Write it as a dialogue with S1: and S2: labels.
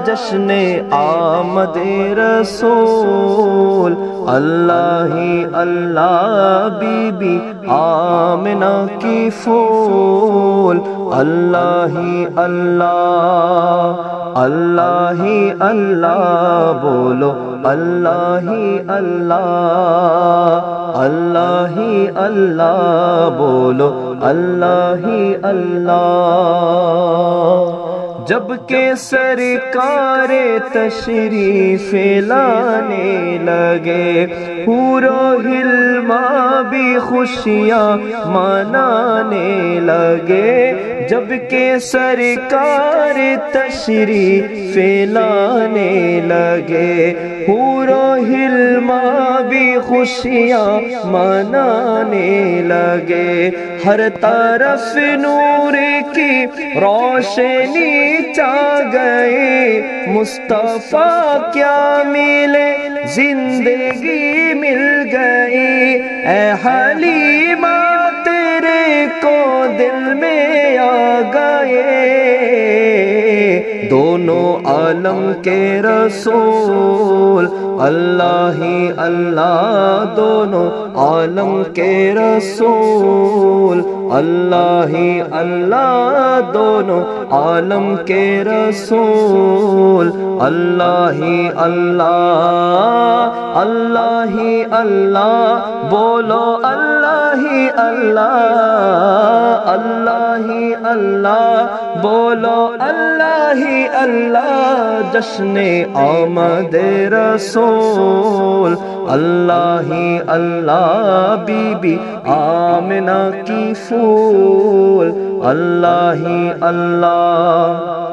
S1: جشن آمد رسول، اللہ ہی اللہ بی بی آمنہ کی پھول، اللہ ہی اللہ، اللہ ہی اللہ بولو، اللہ ہی اللہ، اللہ ہی اللہ بولو، اللہ ہی اللہ۔ جب کہ سرکار تشریف لانے لگے، حور و حلما بھی خوشیاں منانے لگے، جب کہ سرکار تشریف لانے لگے، حور و حلما بھی خوشیاں منانے لگے، ہر طرف نور کی روشنی چا گئے، مصطفیٰ کیا ملے زندگی مل گئی، اے حلیمہ تیرے کو دل میں آ گئے، دونوں عالم کے رسول، اللہ ہی اللہ دونوں عالم کے رسول، اللہ ہی اللہ دونوں عالم کے رسول، اللہ ہی اللہ، اللہ ہی اللہ بولو، اللہ ہی اللہ، اللہ ہی اللہ بولو، اللہ ہی اللہ، جشن آمد رسول، اللہ ہی اللہ بی بی آمنہ کی پھول، اللہ ہی اللہ۔